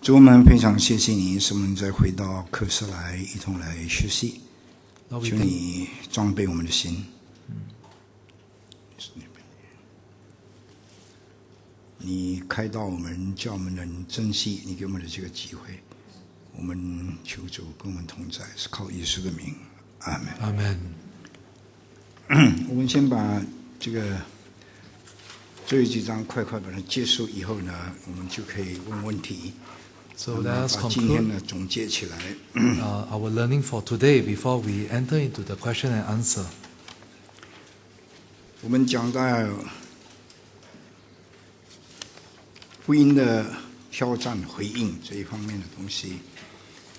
主，我们非常谢谢你，使我们再回到课室来，一同来学习。求你装备我们的心。你开导我们，叫我们能珍惜你给我们的这个机会。我们求主跟我们同在，是靠耶稣的名，阿门。阿门。我们先把这个最后几章快把它结束以后呢，我们就可以问问题。So let us 把今天 conclude 的总结起来。our learning for today before we enter into the question and answer. 我们讲到福音的挑战回应这一方面的东西，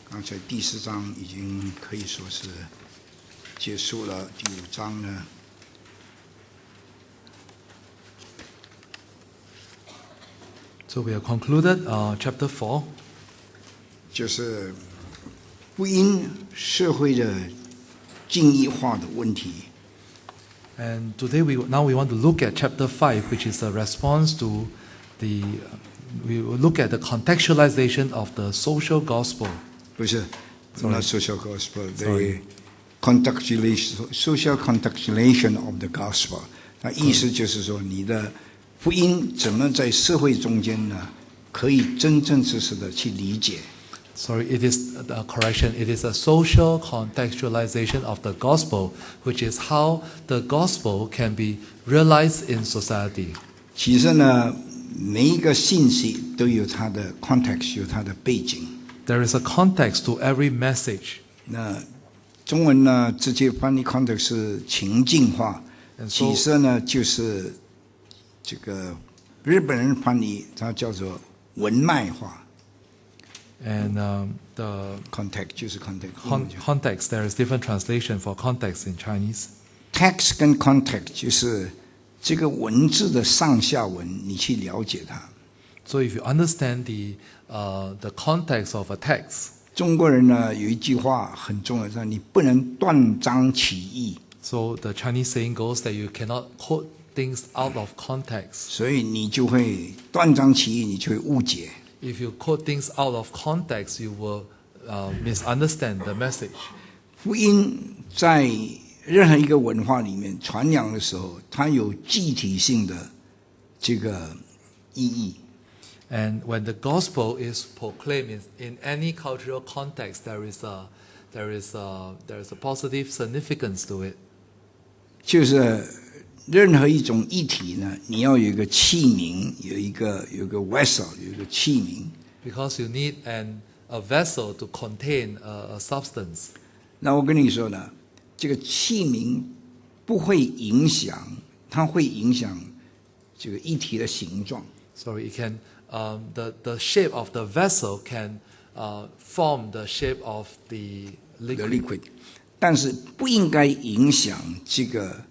刚才第4章已经可以说是结束了，第5章呢， So we have concluded chapter 4. 就是福音社会的敬义化的问题。And today we want to look at chapter 5, which is a response to we will look at the contextualization of the social gospel. 不是 not social gospel, the Sorry. social contextualization of the gospel。那意思就是说，你的福音怎么在社会中间呢，可以真真实实的去理解。Sorry, it is a correction. It is a social contextualization of the gospel, which is how the gospel can be realized in society. 其实呢，每一个信息都有它的 context， 有它的背景。There is a context to every message. 那中文呢，直接翻译 context 是情境化， And 其 so, 实呢就是这个日本人翻译它叫做文脉化。and the context 就是 context。 context, there is different translation for context in Chinese. text 跟 context 就是这个文字的上下文，你去了解它。So if you understand the context of a text, 中国人呢有一句话很重要，说你不能断章取义。 so the Chinese saying goes that you cannot quote things out of context. 所以你就会断章取义，你就会误解。 If you quote things out of context, you will misunderstand the message. 福音在任何一个文化里面传扬的时候，它有具体性的这个意义。 And when the gospel is proclaimed in any cultural context, there is a positive significance to it. 就是任何一种议题呢，你要有一个器皿，有一个 vessel， 有一个器皿。 Because you need a vessel to contain a substance. 那我跟你说呢，这个器皿不会影响，它会影响这个议题的形状。 So it can the shape of the vessel can form the shape of the liquid. 但是不应该影响这个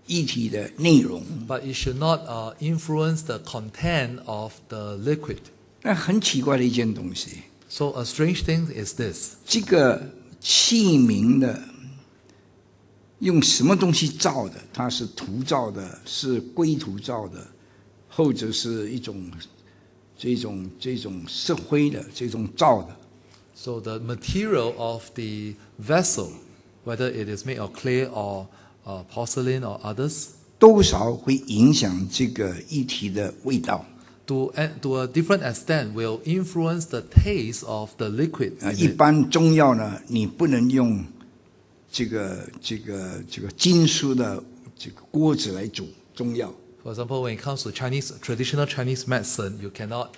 议题的内容。 But it should not influence the content of the liquid. 那很奇怪的一件东西， So a strange thing is this. 这个器皿的用什么东西造的？它是土造的，是硅土造的，或者是一种这种石灰的这种造的。 So the material of the vessel, whether it is made of clay or porcelain or others, 多少会影响这个议题的味道。 to a different extent, will influence the taste of the liquid. 一般中药呢，你不能用这个金属的这个锅子来煮中药。 For example, when it comes to traditional Chinese medicine, you cannot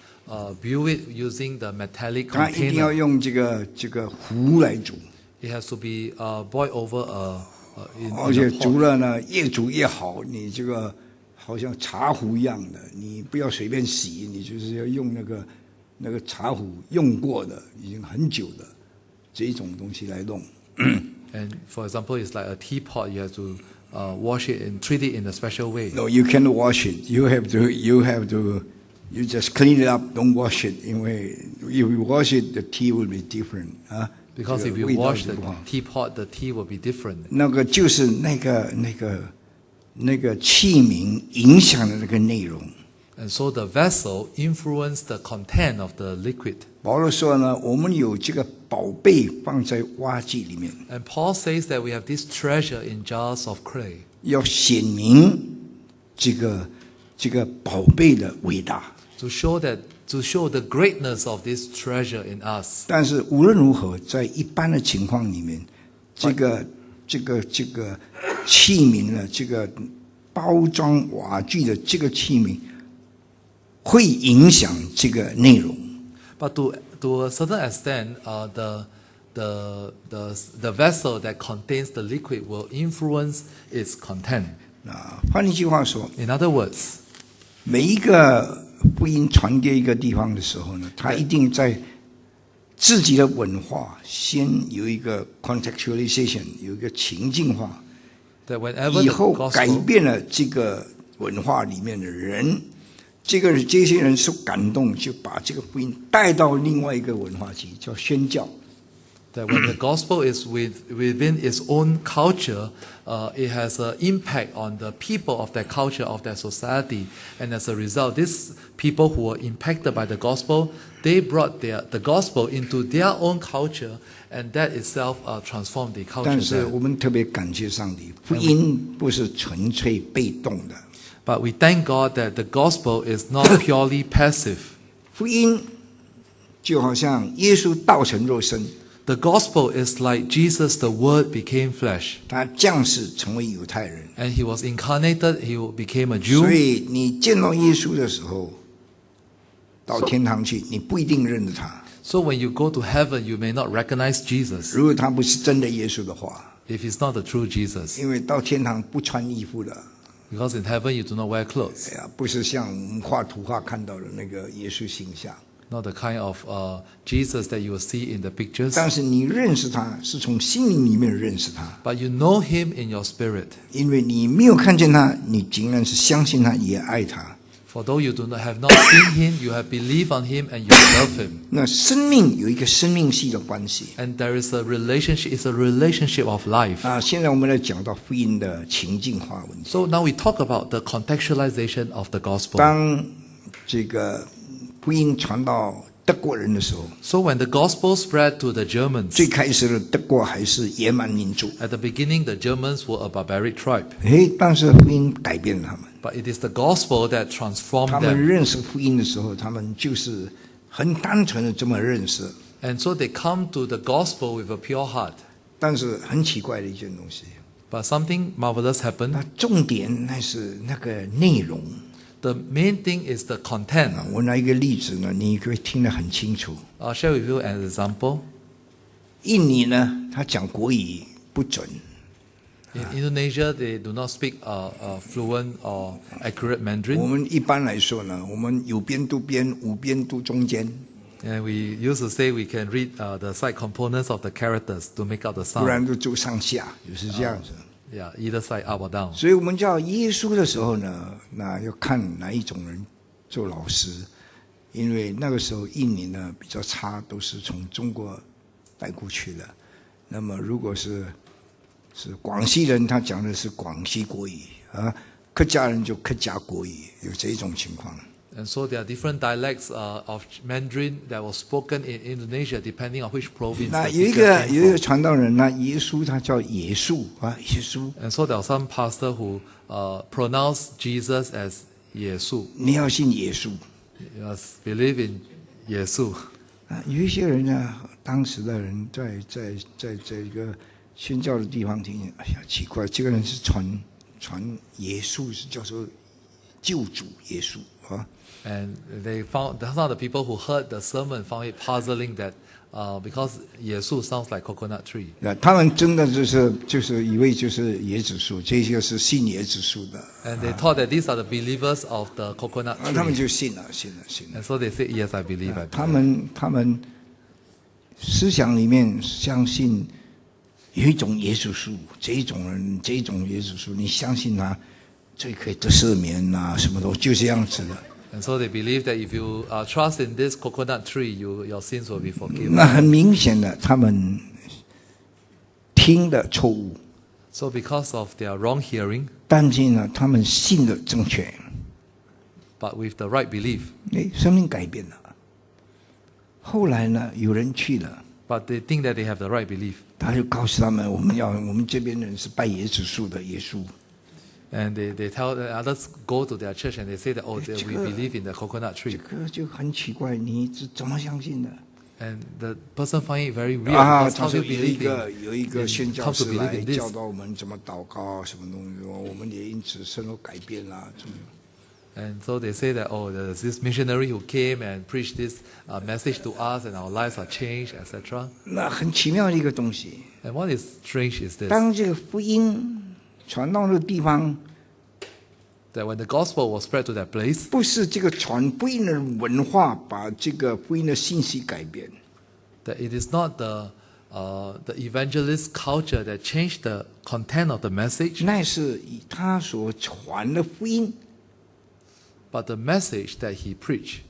brew it using the metallic 它一定要 container. 用这个壶来煮， It has to be boiled over in 而且 a 煮 pot. 了呢，越煮越好。你这个好像茶壶一样的，你不要随便洗，你就是要用那个茶壶用过的，已经很久的这种东西来弄。 And for example, it's like a teapot. You have to wash it and treat it in a special way. No, you can't wash it. You just clean it up. Don't wash it. 因为 if you wash it, the tea will be different 啊。 Because if you wash the teapot, the tea will be different. 那个就是那个器皿影响的那个内容。And so the vessel influenced the content of the liquid. 保罗说呢，我们有这个宝贝放在挖器里面， And Paul says that we have this treasure in jars of clay 要显明这个宝贝的伟大。 to show the greatness of this treasure in us. 但是无论如何，在一般的情况里面，这个器皿呢，这个包装瓦具的这个器皿，会影响这个内容。 But to a certain extent, the vessel that contains the liquid will influence its content. 换一句话说， In other words, 每一个福音传递一个地方的时候呢，他一定在自己的文化先有一个 contextualization， 有一个情境化， that whenever 以 the 后改 gospel 变了这个文化里面的人，这些人受感动，就把这个福音带到另外一个文化去，叫宣教。 that when the gospel is within its own culture, it has an impact on the people of that culture, of that society. And as a result, these people who were impacted by the gospel, they brought the gospel into their own culture, and that itself transformed the 但 culture 是 there. 我们特别感谢上帝，福音不是纯粹被动的， But we thank God that the gospel is not purely passive. 福音就好像耶稣道成肉身， The gospel is like Jesus, the Word became flesh. 他降世成为犹太人， And he was incarnated, he became a 所 Jew. 以你见到耶稣的时候，到天堂去，你不一定认得他。 So when you go to heaven, you may not recognize Jesus 如果他不是真的耶稣的话， if he's not the true Jesus. 因为到天堂不穿衣服的， Because in heaven you do not wear clothes. 哎呀，不是像我们画图画看到的那个耶稣形象。 Not the kind of Jesus that you will see in the pictures. 但是你认识他，是从心灵里面认识他， But you know him in your spirit. 因为你没有看见他，你竟然是相信他，也爱他。 For though you have not seen him, you have believed on him and you love him. 那生命有一个生命系的关系 And there is a relationship, it's a relationship of life. 啊。现在我们来讲到福音的情境化问题。 So now we talk about the contextualization of the gospel. 当这个福音传到德国人的时候， So when the gospel spread to the 最 Germans, 开始的德国还是野蛮民族， at the beginning the Germans were a barbaric tribe. 但是福音改变了他们。 But it is the gospel that transformed 他们 them. 认识福音的时候，他们就是很单纯的这么认识。 And so they come to the gospel with a pure heart. 但是很奇怪的一件东西， But something marvelous happened. 那重点那是那个内容。 The main thing is the content. 我拿一个例子呢，你会听得很清楚。 I'll share with you an example. 印尼呢，他讲国语不准， In Indonesia, they do not speak fluent or accurate 我 Mandarin. 们一般来说呢，我们有边读边，无边读中间， And we used to say we can read the side components of the characters to make out the 不然 sound. 就读上下，就是这样子。 Yeah, either side, up or down. 所以我们叫耶稣的时候呢，那要看哪一种人做老师，因为那个时候印尼呢比较差，都是从中国带过去的。那么如果是广西人，他讲的是广西国语啊；客家人就客家国语，有这种情况。 And so there are different dialects of Mandarin that were spoken in Indonesia depending on which province 那 the 有一 speaker 个 came from. 传道人，那耶稣他叫耶稣啊，耶稣， And so there are some pastor who pronounce Jesus as Yesu. 你要信耶稣 You must believe in Yesu. 啊。有一些人呢，当时的人在这个宣教的地方听见，哎呀，奇怪，这个人是传耶稣，是叫做救主耶稣啊。 And some of the people who heard the sermon found it puzzling that because Yesu sounds like coconut tree. 那他们真的就是以为就是椰子树，这些是信椰子树的， And they thought that these are the believers of the coconut 他们 tree. 就信了。 And so they said, yes, I believe, I 他 believe. 们思想里面相信有一种耶稣树，这一种人，这一种耶稣树，你相信他，就可以得赦免啊，什么都就这样子的。 And so they believe that if you trust in this coconut tree, your sins will be forgiven. 那很明显的，他们听的错误， So because of their wrong hearing, 但是呢，他们信的正确。but with the right belief. 生命改变了。后来呢，有人去了， But they think that they have the right belief. 他就告诉他们，我们这边人是拜椰子树的耶稣。 And they tell the others go to their church and they say that, oh, we believe in the coconut 这 tree. 个就很奇怪，你怎么相信的？ And the person find it very weird 啊， because 他 how 说 do you believe 有一个宣教 come to 士 believe 来 in this? 教导我们怎么祷告，什么东西，我们也因此生活改变啦，怎么样？ And so they say that, oh, there's this missionary who came and preached this message to us and our lives are changed, etc. 那很奇妙的一个东西。 And what is strange is this, 当这个福音传到那个地方， that when the gospel was spread to that place, 不是这个传福音的文化把这个福音的信息改变， that it is not the evangelist culture that changed the content of the message, 那是以他所传的福音 but the message that he preached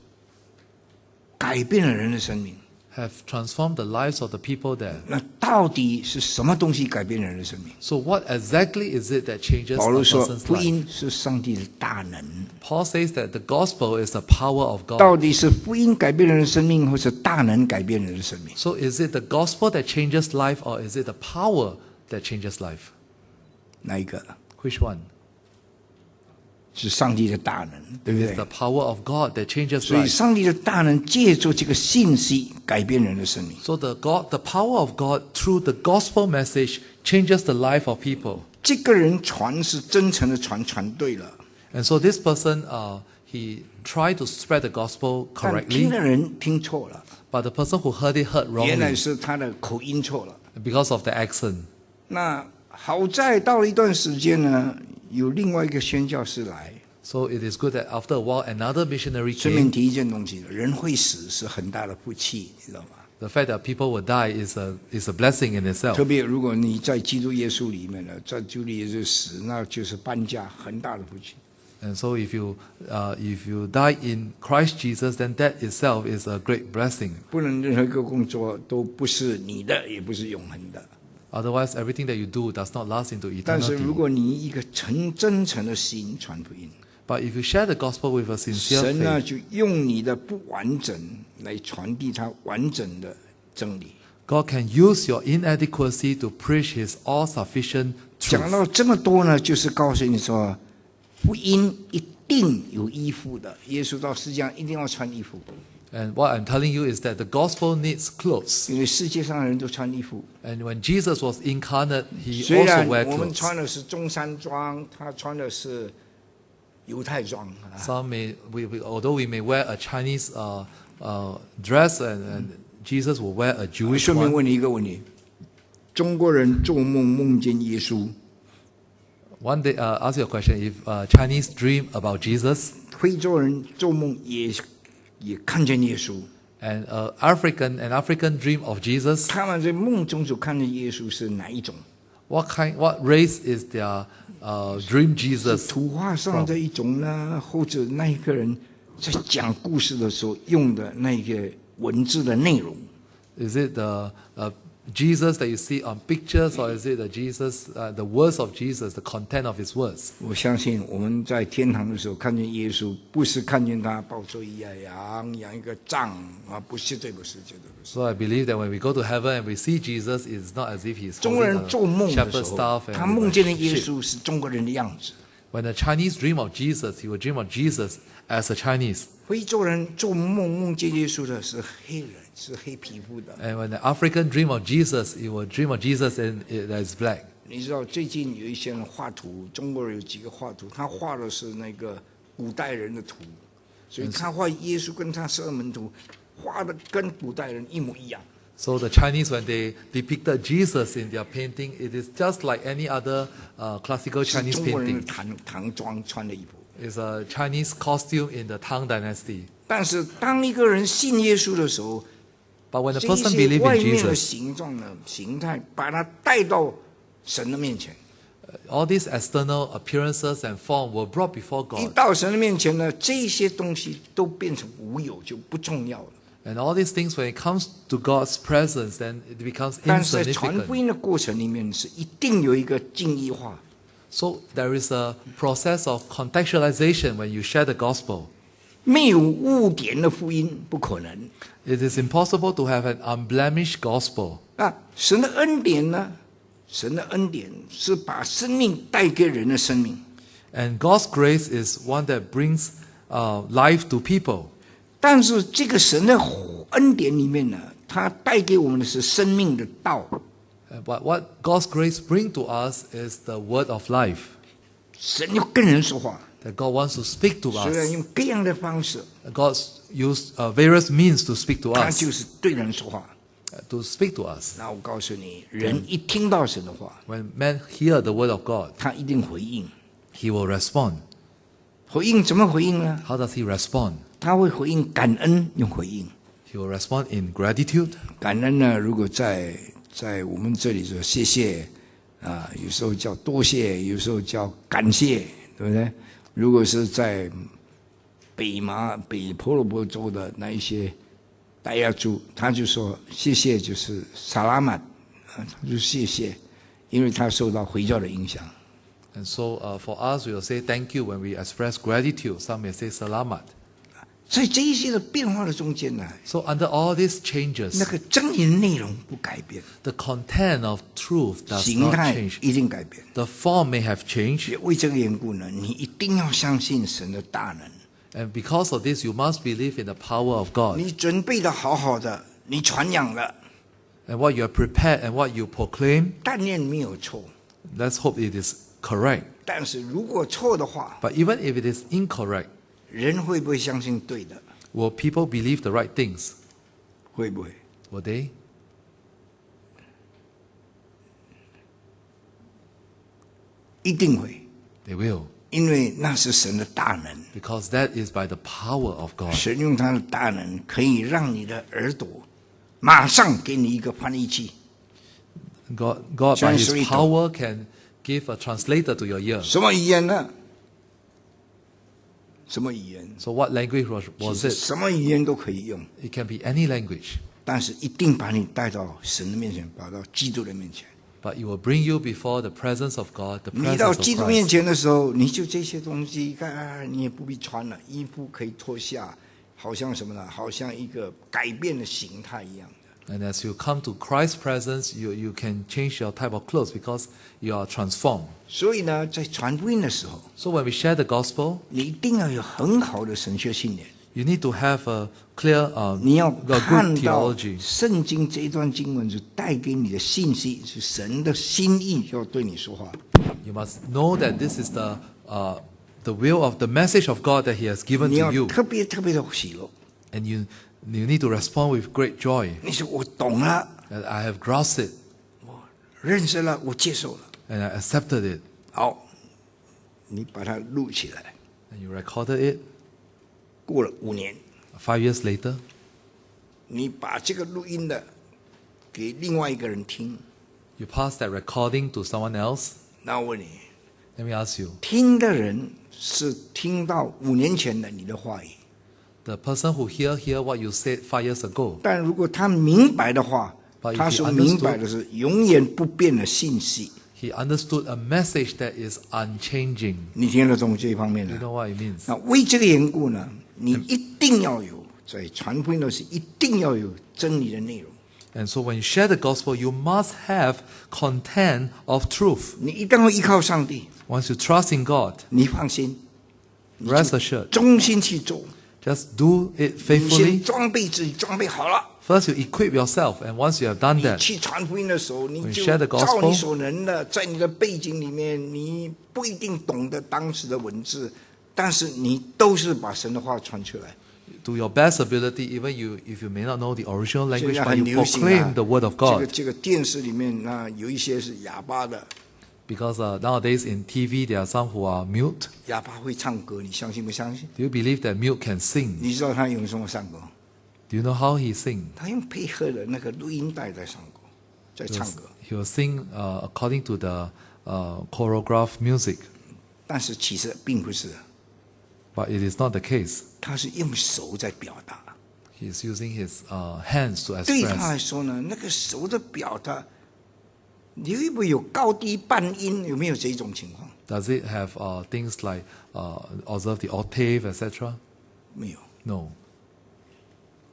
改变了人的生命。 have transformed the lives of the people there. 那到底是什么东西改变人的生命？ So what exactly is it that changes 保 a 罗说， person's 福 life? 音是上帝的大能。 Paul says that the gospel is the power of 到 God. 底是福音改变人的生命，或是大能改变人的生命？ So is it the gospel that changes life or is it the power that changes life? 哪一个？ Which one? 是上帝的大能，对不 It's 对 the？power of God that changes 所以 life. 上帝的大能借助这个信息改变人的生命。 So the power of God through the gospel message changes the life of people. 这个人传是真诚的传，传对了， And so this person, he tried to spread the gospel 但听 correctly, 的人听错了， but the person who heard it heard 原来 wrongly 是他的口音错了。 because of the accent. 那好在到了一段时间呢，有另外一个宣教士来， So it is good that after a while another missionary 顺便 came. 提一件东西：人会死是很大的福气，你知道吗？ The fact that people will die is a blessing in itself. 特别如果你在基督耶稣里面呢，在基督耶稣死，那就是搬家，很大的福气。 And so if you die in Christ Jesus, then that itself is a great blessing. 不能任何一个工作都不是你的，也不是永恒的。 Otherwise, everything that you do does not last into 但是如 eternity. 果你以一个真诚的心传福音， But if you share the gospel with a sincere 神呢 faith, 就用你的不完整来传递他完整的真理。 God can use your inadequacy to preach His all-sufficient 讲 truth. 到这么多呢，就是告诉你说，福音一定有衣服的。耶稣到世界上一定要穿衣服， And what I'm telling you is that the gospel needs clothes. 因为世界上的人都穿衣服。 And when Jesus was incarnate, He 虽 also 然 wear 我们 clothes. 穿的是中山装，他穿的是犹太装。 Although we may wear a Chinese dress, and Jesus will wear a Jewish 顺便 one. 问你一个问题：中国人做梦梦见耶稣， One day, ask you a question. If Chinese dream about Jesus 非洲人做梦也看见耶稣， and an African dream of Jesus, 他们在梦中所看见耶稣是哪一种？ what race is their dream 是 Jesus? 图画上的一种呢，或者那一个人在讲故事的时候用的那个文字的内容？ Is it the Jesus that you see on pictures, or is it the Jesus, the words of Jesus, the content of His words? 我相信我们在天堂的时候看见耶稣，不是看见他抱着一羊，养一个杖啊，不是这个世界的。 So I believe that when we go to heaven and we see Jesus, it's not as if He's 中国 holding 人做 a 梦的 shepherd 时候 staff，他 and 梦见的 with a 耶 sheep. 稣是中国人的样子。 When the Chinese dream of Jesus, he will dream of Jesus as a Chinese. 非洲人做梦梦见耶稣的是黑人，是黑皮肤的。 And when the African dream of Jesus, he will dream of Jesus and that is black. 你知道最近有一些人画图，中国人有几个画图，他画的是那个古代人的图，所以他画耶稣跟他12门徒画的跟古代人一模一样。 So the Chinese, when they depicted Jesus in their painting, it is just like any other classical 是 Chinese 中国人的 painting. 唐装穿的衣服。 It's a Chinese costume in the Tang Dynasty. 但是当一个人信耶稣的时候， But when a 这 person 些 believes 外 in 面的 Jesus, 形状呢、形态，把他带到神的面前。 all these external appearances and form were brought before 一 God. 到神的面前呢，这些东西都变成无有，就不重要了。 And all these things, when it comes to God's presence, then it becomes 但是在传福 insignificant. 音的过程里面，是一定有一个敬意化。 So there is a process of contextualization when you share the gospel. 没有污点的福音不可能 It is impossible to have an unblemished gospel. 啊！神的恩典呢？神的恩典是把生命带给人的生命， And God's grace is one that brings life to people. 但是这个神的恩典里面呢，它带给我们的是生命的道。 But what God's grace brings to us is the word of life. 神要跟人说话， That God wants to speak to 虽然 us. 用各样的方式， God used various means to speak to 他 us, 就是对人说话。 to speak to us. 那我告诉你，人一听到神的话， When men hear the word of God, 他一定回应。 he will respond. 回应怎么回应呢？ How does he respond? 他会回应感恩，用回应。 He will respond in gratitude. 感恩呢，如果在我们这里说谢谢啊，有时候叫多谢，有时候叫感谢，对不对？如果是在北婆罗波州的那一些大亚族，他就说谢谢，就是萨拉曼啊，他就谢谢，因为他受到回教的影响。 And so for us, we will say thank you when we express gratitude. Some may say salamat. 在这一些的变化的中间呢， So under all these 那 changes, 个真理的内容不改变， the content of truth does 形 not 态 change. 一定改变。 The form may have changed. 也为这个缘故呢，你一定要相信神的大能。 And because of this, you must believe in the power of God. 你准备的好好的，你传扬了， And what you have prepared and what you proclaim, 但愿没有错。 let's hope it is correct. 但是如果错的话， But even if it is incorrect, 人会不会相信对的？ will people believe the right things? 会不会？ Will they? 一定会， They will. 因为那是神的大能。 Because that is by the power of God. 神用他的大能，可以让你的耳朵马上给你一个翻译器。 God by His Translator. power can give a translator to your ear. 什么语言呢？什么语言？ So what language was 其实 it? 什么语言都可以用， It can be any language. 但是一定把你带到神的面前，把到基督的面前。 But it will bring you before the presence of God, the 你 presence 到 of 基督面 Christ. 前的时候，你就这些东西，你也不必穿了，衣服可以脱下，好像什么呢？好像一个改变的形态一样的。 And as you come to Christ's presence, you can change your type of clothes because you are transformed. 所以呢，在传福音的时候， So when we share the gospel, 你一定要有很好的神学信念， you need to have a clear, 你要 a 看 good 到 theology. 圣经这一段经文是带给你的信息，是神的心意要对你说话。 You must know that this is the will of the message of God that He has given 你要 to you. 特别特别的喜乐。 And you need to respond with great joy. 你说我懂了， That I have grasped it 我认识了，我接受了。 and I accepted it. 好，你把它录起来。 And you recorded it. 过了5年， 5 years later, 你把这个录音的给另外一个人听， you pass that recording to someone else. 那我问你， Let me ask you, 听的人是听到5年前的你的话语， the person who hear what you said 5 years ago, 但如果他明白的话， But if 他 he 所明白的是永远不变的信息。 he understood a message that is unchanging. 你听得懂这一方面 You 的？ know what it means? 那为这个缘故呢，你一定要有在传福音的时候，一定要有真理的内容。 And so when you share the gospel, you must have content of truth. 你一定要依靠上帝， Once you trust in God, 你放心， rest assured, 忠心去做。 just do it 你先 faithfully. 装备自己，装备好了。 First, you equip yourself, and once you have done 你 that, 去传福音的时候，你 When 就 you share the 照 gospel 你所能的，在你的背景里面，你不一定懂得当时的文字，但是你都是把神的话传出来。 to your best ability, even if you may not know the original 现 language, 在 but 很 you 流行 proclaim the word of 这个 God. 这个电视里面有一些是哑巴的， Because nowadays in TV, there are some who are mute. 哑巴会唱歌，你相信不相信？ Do you believe that mute can sing? 你知道他用什么唱歌？ Do you know how he sing? 他用配合的那个录音带在唱歌，在 He 唱 will, 歌。 he will sing according to the choreographed music. 但是其实并不是， But it is not the case. 他是用手在表达。 He is using his hands to 对他 express. 来说呢，那个手的表达，你会不会有高低半音？有没有这种情况？ Does it have things like observe the octave, etc.？ 没有。No.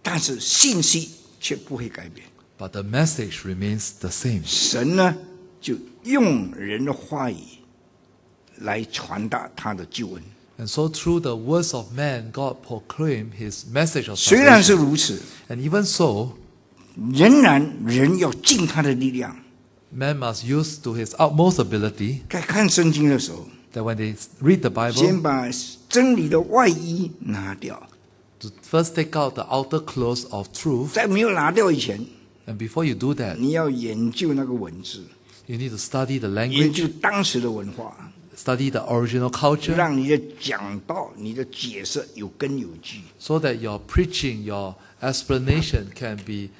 但是信息却不会改变。 But the message remains the same. 神呢，就用人的话语来传达他的救恩。 And so through the words of man, God proclaimed his message of 虽然是 salvation. 如此， And even so, 仍然人要尽他的力量。 man must use to his utmost ability 在看圣经的时候， that when they read the Bible, 先把真理的外衣拿掉， to first take out the outer clothes of truth. 在没有拿掉以前， And before you do that, 你要研究那个文字， you need to study the 研 language, 究当时的文化， study the original culture, 让你的讲道、你的解释有根有据。 so that your preaching, your explanation can be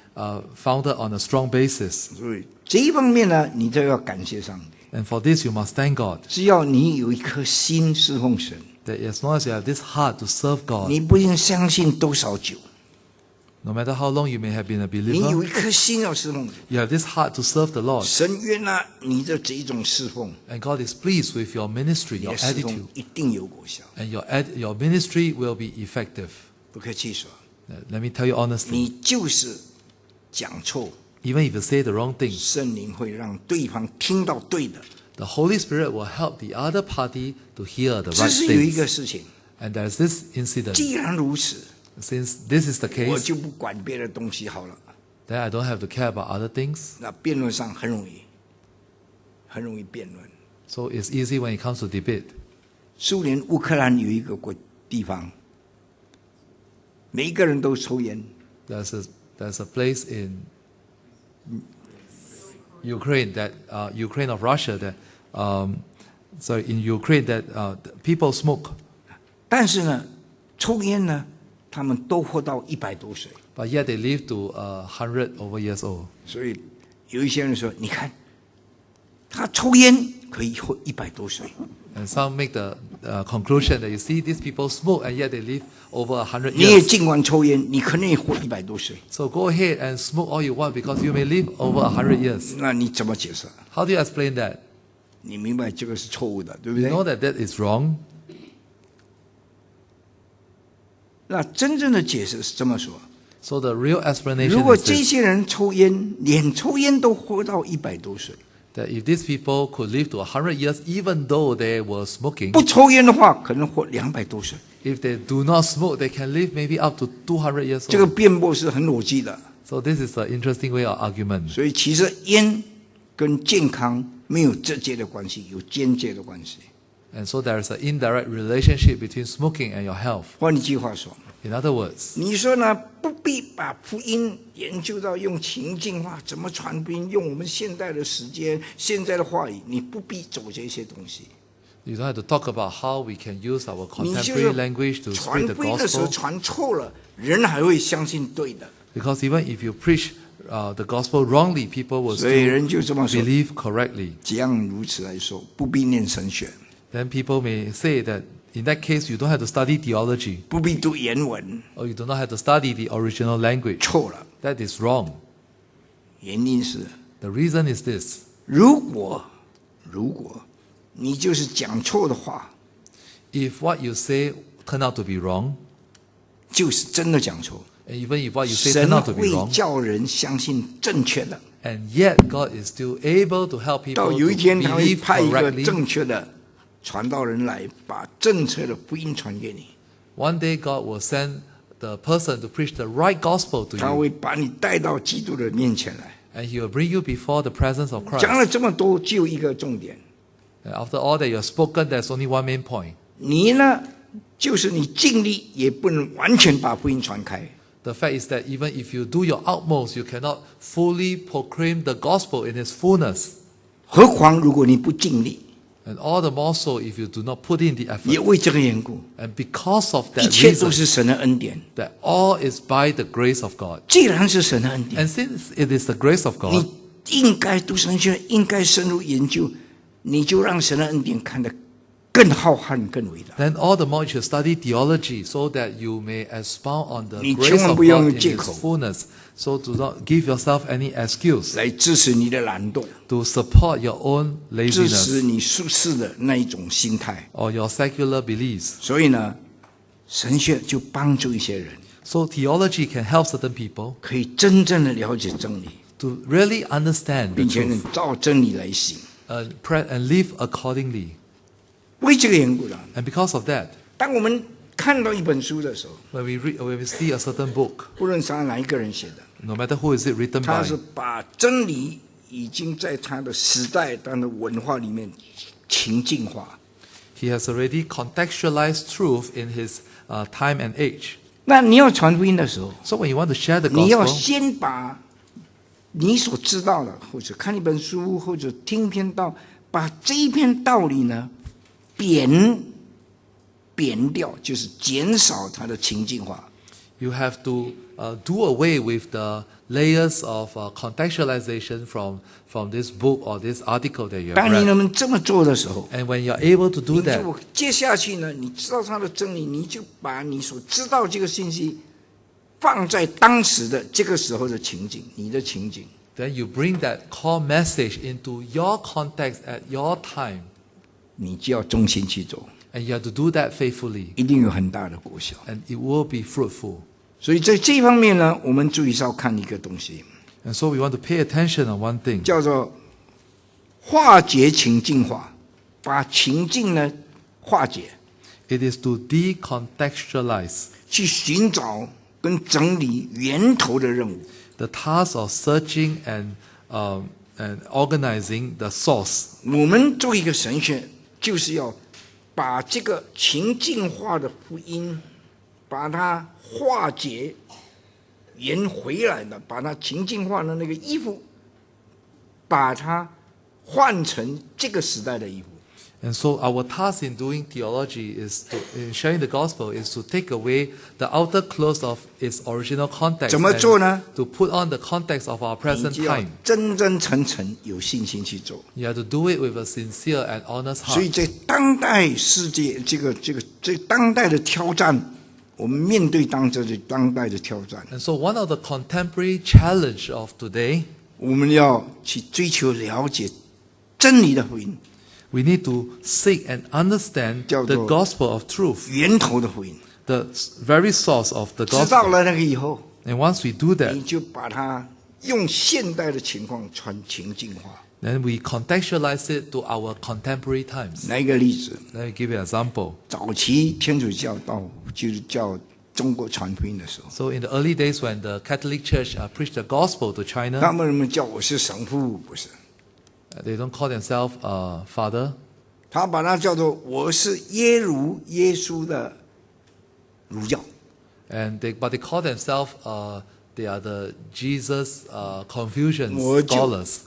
founded on a strong basis. 所以这一方面呢，你都要感谢上帝。 And for this, you must thank God. 只要你有一颗心侍奉神， That as long as you have this heart to serve God, 你不用相信多少久， no matter how long you may have been a 你有 believer, 一颗心要侍奉神， you have this heart to serve the Lord. 神悦纳你的这一种侍奉， And God is pleased with your ministry, 你 your 的侍 attitude. 奉一定有果效。 And your ministry will be effective. 不客气说， Let me tell you honestly, 你就是讲错， even if you say the wrong thing, 圣灵会让对方听到对的。 the Holy Spirit will help the other party to hear the 这 right 是有一个 things. 事情。 And there's this incident. 既然如此， Since this is the 我 case, 就不管别的东西好了。 then I don't have to care about other things. 那辩论上很容易，很容易辩论。 So it's easy when it comes to debate. 苏联乌克兰有一个地方，每一个人都抽烟， There's a place in Ukraine that Ukraine of Russia that in Ukraine that people smoke, 但是呢，抽烟呢，他们都活到100多岁。 but yet they live to 100 over years old. 所以有一些人说，你看，他抽烟可以活100多岁， And some make the conclusion that you see these people smoke and yet they live over 100你也 years. 尽管抽烟，你可能也活100多岁。 So go ahead and smoke all you want because you may live over 100 years. 那你怎么解释？ How do you explain that? 你明白这个是错误的，对不 You 对？ know that that is wrong. 那真正的解释是这么说： So the real explanation 如果 is 这 this, 些人抽烟，连抽烟都活到100多岁， that if these people could live to 100 years even though they were smoking, 不抽烟的话，可能活200多岁。 if they do not smoke, they can live maybe up to 200 years 这个 old. 辩驳是很逻辑的。 So this is an interesting way of argument. 所以其实烟跟健康没有直接的关系，有间接的关系。 And so there is an indirect relationship between smoking and your health. 换一句话说， In other words, 你说呢？不必把福音研究到用情境化，怎么传福音，用我们现代的时间、现在的话语，你不必走这些东西。 you don't have to talk about how we can use our 你就 contemporary 是 language to 传 spread the 福音的时候 gospel. 传错了，人还会相信对的。 Because even if you preach the gospel wrongly, people will 所以 still 人就这么说， believe correctly. 这样如此来说，不必念神学， Then people may say that in that case, you don't have to study theology, 不必读原文， or you do not have to study the original language. 错了。 That is wrong. 原因是， The reason is this. 如果你就是讲错的话， If what you say turn out to be wrong, 就是真的讲错。 and even if what you say 神 turn out to be 会 wrong, 叫人相信正确的， and yet God is still able to help 到 people 有 to 一天他会 believe 派一个 correctly. 正确的传道人来，把正确的福音传给你。 One day God will send the person to preach the right gospel to 他 you, 会把你带到基督的面前来。 and He will bring you before the presence of 讲 Christ. 了这么多，只有一个重点： And after all that you have spoken, there's only one main point. 你呢，就是你尽力也不能完全把福音传开。 The fact is that even if you do your utmost, you cannot fully proclaim the gospel in its fullness. 何况如果你不尽力， And all the more so if you do not put in the 也 effort. 为这个缘故， And because of 一 that 切都 reason, 是神的恩典。 that all is by the grace of God. 既然是神的恩典， And since it is the grace of God, 你应该读神学，应该深入研究，你就让神的恩典看得更浩瀚、更伟大。 then all the more you should study theology so that you may expound on the 你 grace 千万 of 不要 God 用 in 借 its 口。 fullness. So do not give yourself any excuse 来支持你的懒惰， to support your own 支持 laziness 你舒适的那一种心态。 or your secular beliefs. 所以呢，神学就帮助一些人 So theology can help certain people 可以真正的了解真理， to really understand the 并且 truth 能照真理来行。 and live accordingly. 为这个缘故呢， And because of that, 当我们看到一本书的时候， when we see a certain book, 不论是哪一个人写的， no matter who is it written 他 by, 是把真理已经在他的时代、他的文化里面情境化。 he has already contextualized truth in his time and age. 那你要传福音的时候， So when you want to share the 你要 gospel, 先把你所知道的，或者看一本书，或者听一篇道，把这一篇道理呢扁掉，就是减少它的情境化。 you have to do away with the layers of contextualization from this book or this article that you 当 have 你 read. 能这么做的时候， And when you're able to 你 do that, 就接下去呢，你知道它的真理，你就把你所知道这个信息放在当时的这个时候的情景，你的情景。 then you bring that core message into your context at your time. 你就要忠心去做， And you have to do that faithfully. 一定有很大的果效。 And it will be fruitful. 所以在这方面呢，我们注意是要看一个东西， And so we want to pay attention on one thing. 叫做化解情境化，把情境呢化解， It is to decontextualize. 去寻找跟整理源头的任务。 The task of searching and organizing the source. 我们做一个神学，就是要把这个情境化的福音，把它化解圆回来的，把它情境化的那个衣服，把它换成这个时代的衣服。 And so our task in doing theology is in sharing the gospel is to take away the outer clothes of its original context 怎么做呢？ and to put on the context of our 你 present 就要 time. 真真诚诚有信心去做。 You have to do it with a sincere and honest 所以 heart. 在当代世界这当代的挑战，我们面对当代的挑战， And so one of the contemporary challenge of today, 我们要去追求了解真理的福音， we need to seek and understand 叫做 the gospel of truth, 源头的福音。 the very source of the 知道 gospel. 了那个以后， And once we do 你 that, 就把它用现代的情况传情境化。 then we contextualize it to our contemporary times. 来一个例子， Let me give you an example. 早期天主教到就是叫中国传福音的时候， So in the early days when the Catholic Church preached the gospel to 他 China, 们叫我是神父，不是， they don't call themselves father. 他把它叫做我是耶稣的儒教。 But they call themselves they are the Jesus Confucian 我就 scholars.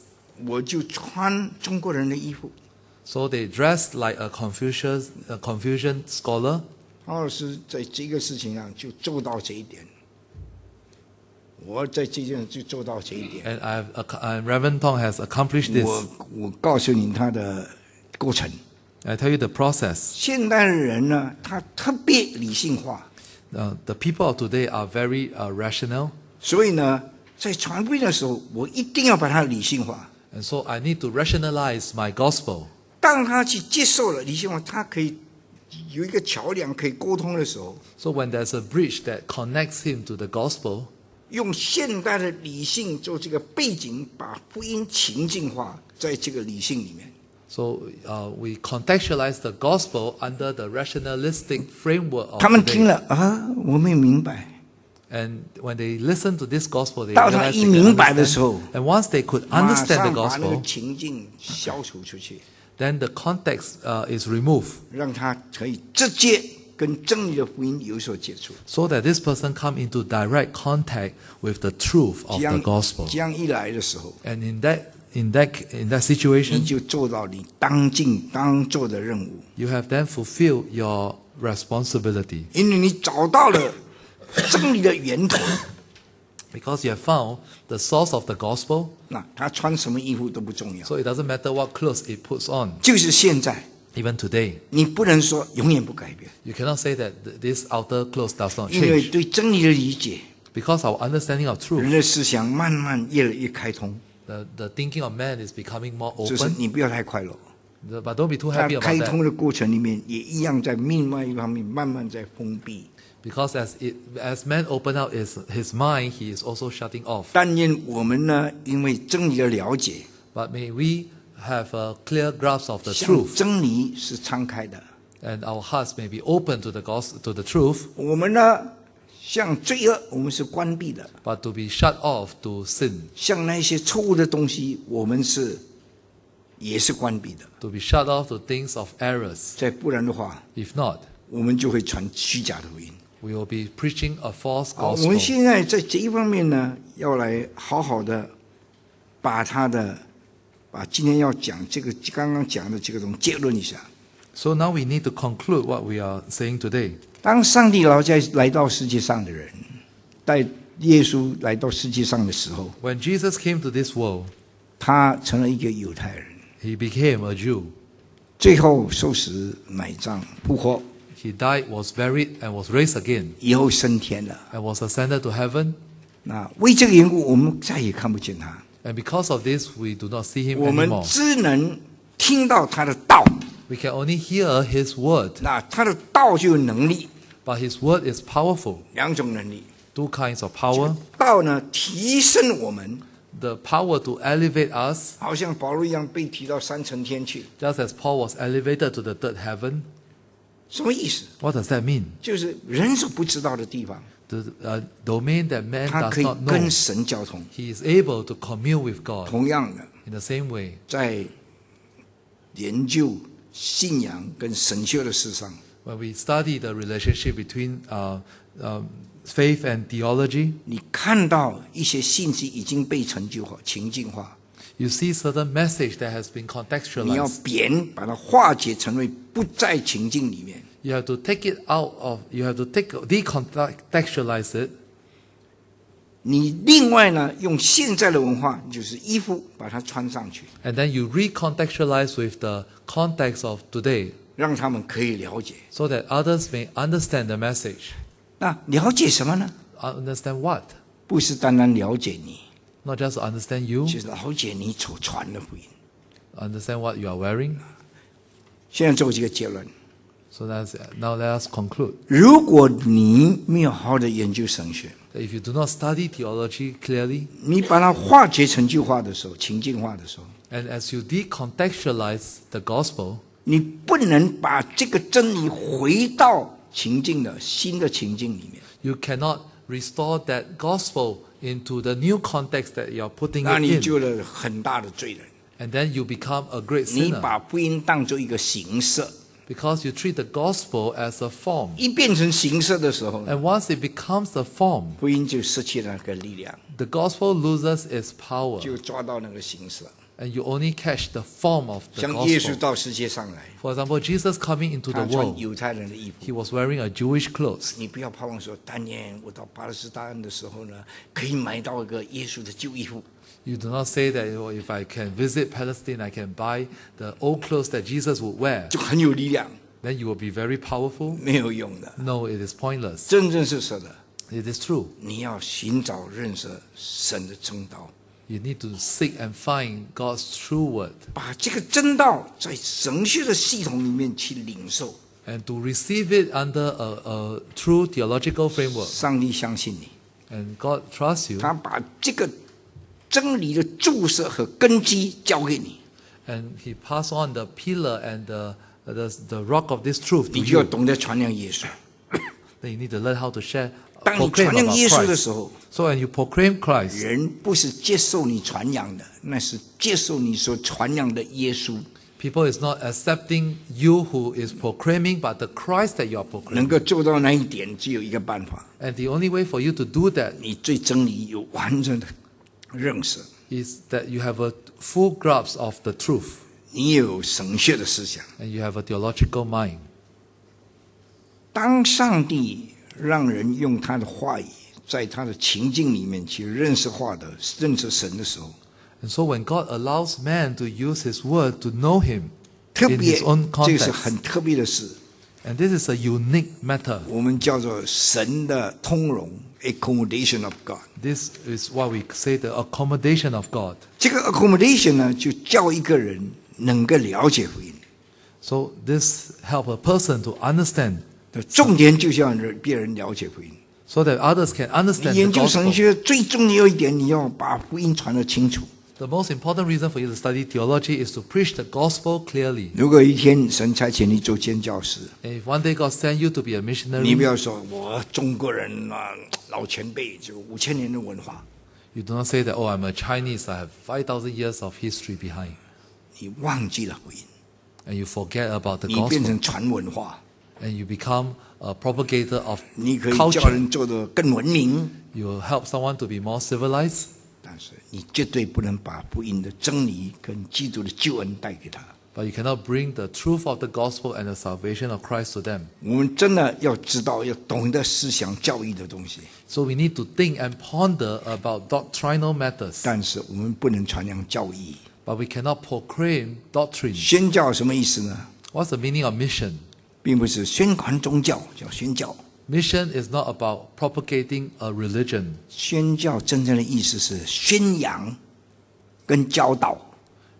我就穿中国人的衣服。 So they dressed like a Confucian scholar. 黄老师在这个事情上就做到这一点，我在这件就做到这一点。 And Reverend Tong has accomplished this. 我告诉你他的过程。 I tell you the process. 现代的人呢，他特别理性化， The people of today are very rational. 所以呢，在传福音的时候，我一定要把它理性化。 And so I need to rationalize my gospel. 当他去接受了理性化，他可以有一个桥梁可以沟通的时候， So when there's a bridge that connects him to the gospel, 用现代的理性做这个背景，把福音情境化在这个理性里面。 so we contextualize the gospel under the rationalistic framework of 他们听 today. 了啊，我没明白。 And when they listen to this gospel, they 到他 realize 一 they 明 can 白的时候， understand. And once they could 马 understand 上 the 把那个 gospel, 情境消除出去， then the context is removed, 让他可以直接跟真理的福音有所接触。 so that this person come into direct contact with the truth of 这 the 样 gospel. 这样一来的时候， And in that 你 situation, 就做到你当做的任务， you have then fulfilled your responsibility 因为你找到了真理的源头。 because you have found the source of the gospel. 那他穿什么衣服都不重要， So it doesn't matter what clothes it puts on. 就是现在， Even today, 你不能说永远不改变， you cannot say that this outer clothes does not 因为 change 对真理的理解， because our understanding of 人 truth, 的思想慢慢越来越开通， the thinking of man is becoming more 就是 open. 你不要太快乐。 But don't be too 它 happy 开 about 通 that. 的过程里面，也一样在另外一方面慢慢在封闭。Because as man open out his mind, he is also shutting off. 但愿我们呢，因为真理的了解， But may we have a clear grasp of the 向 truth, 真理是敞开的。 and our hearts may be open to the gospel, to the truth, 我们呢，向罪恶我们是关闭的， but to be shut off to sin, 向那些错误的东西我们也是关闭的。 to be shut off to things of errors. 再不然的话， If not, 我们就会传虚假的福音。 we will be preaching a false 好，我 gospel. 们现在在这一方面呢，要来好好的把今天要讲这个刚刚讲的这个东西结论一下。 So now we need to conclude what we are saying today. 当上帝来到世界上的人，带耶稣来到世界上的时候， When Jesus came to this world, 他成了一个犹太人， he became a Jew. 最后受死埋葬复活， He died, was buried, and was raised again, 以后升天了。 and was ascended to heaven. 那为这个缘故，我们再也看不见他， And because of this, we do not see him 我们 anymore. 只能听到他的道。 We can only hear his word, 那他的道就有能力， but his word is powerful. 两种能力。 Two kinds of power. 道呢，提升我们， The power to elevate us, 好像保罗一样被提到三层天去。 just as Paul was elevated to the third heaven. 什么意思？ What does that mean? 就是人所不知道的地方， The domain that man 他 does 可以 not know. 跟神交通。 He is able to commune with God. 同样的， In the same way, 在研究信仰跟神学的事上， when we study the relationship between faith and theology, 你看到一些信息已经被成就化、情境化， you see certain message that has been 你要 contextualized. 把它化解成为不在情境里面。 You have to take it out of, you have to decontextualize it. 你另外呢，用现在的文化，就是衣服把它穿上去， And then you recontextualize with the context of today 让他们可以了解。 so that others may understand the message. 那了解什么呢？ Understand what? 不是单单了解你， Not just to understand you, 就是了解你所传的福音。 understand what you are wearing. 现在做这个结论： So now let us conclude. 如果你没有好好的研究神学， That if you do not study theology clearly, 你把它化解成就化的时候，情境化的时候， and as you decontextualize the gospel, 你不能把这个真理回到情境的新的情境里面， you cannot restore that gospel into the new context that you are putting 那 it 你 in. 就了很大的罪人。 And then you become a great 你 sinner 把福音当作一个形式， because you treat the gospel as a form. 一变成形式的时候， And once it becomes a form, 福音就失去了那个力量， the gospel loses its power, 就抓到那个形式了。 and you only catch the form of the 像耶稣 gospel. 到世界上来， For example, Jesus coming into 他 the 穿 world, 犹太人的衣服。 he was wearing a Jewish clothes. 你不要盼望说，当年我到巴勒斯坦的时候呢，可以买到一个耶稣的旧衣服。 You do not say that if I can visit Palestine, I can buy the old clothes that Jesus would wear. 就很有力量， Then you will be very powerful. 没有用的。 No, it is pointless. 真正是说的， It is true. 你要寻找认识神的真道， You need to seek and find God's true word 把这个真道在神学的系统里面去领受。 and to receive it under a true theological framework. 上帝相信你， And God trusts you, 他把这个真理的注释和根基交给你， and He passed on the pillar and the rock of this truth to 你就要 you. 懂得传扬耶稣。 Then you need to learn how to share, 当你 proclaim 传扬 about 耶稣的 Christ. 时候， So when you proclaim Christ, 人不是接受你传扬的，那是接受你所传扬的耶稣。 people is not accepting you who is proclaiming, but the Christ that you are 能 proclaiming. 够做到那一点，只有一个办法： And the only way for you to do that 你对真理有完整的认识， is that you have a full grasp of the truth 你有神学的思想。 and you have a theological mind. 当上帝让人用他的话语，在他的情境里面去认识神的时候， And so when God allows man to use His word to know Him 特 in 别 His own 这个是 context, 很特别的事， and this is a unique matter. 我们叫做神的通融 （accommodation of God）。 This is what we say the accommodation of God. 这个 accommodation 呢，就叫一个人能够了解福音。 So this help a person to understand 重点就是要让别人了解福音。 so that others can understand 你 the 研究神 gospel. 学最重要一点，你要把福音传得清楚。 The most important reason for you to study theology is to preach the gospel clearly. 如果一天神差遣你做宣教士， And if one day God sent you to be a 你 missionary, 不要说我中国人啊，老前辈就5000年的文化， you do not say that, oh, I'm a Chinese, I have 5,000 years of history behind. 你忘记了福音， And you forget about the 你变 gospel. 成传文化， And you become a propagator of 你可以叫 culture. 人做得更文明， You help someone to be more civilized. 但是你绝对不能把福音的真理跟基督的救恩带给他。 But you cannot bring the truth of the gospel and the salvation of Christ to them. 我们真的要知道，要懂得思想教育的东西， So we need to think and ponder about doctrinal matters. 但是我们不能传扬教义。 But we cannot proclaim doctrine. 宣教什么意思呢？ What's the meaning of mission? 并不是宣传宗教，叫宣教。 Mission is not about propagating a religion. 宣教真正的意思是宣扬跟教导。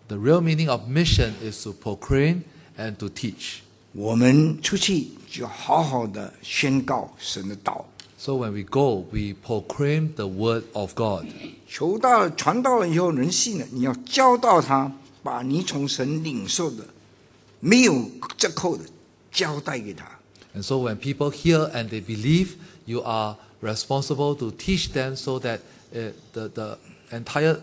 The real meaning of mission is to proclaim and to teach. 我们出去就好好的宣告神的道， So when we go, we proclaim the word of God. 求到传到了以后人信了，你要教导他，把你从神领受的没有折扣的交代给他。 And so when people hear and they believe, you are responsible to teach them so that the entire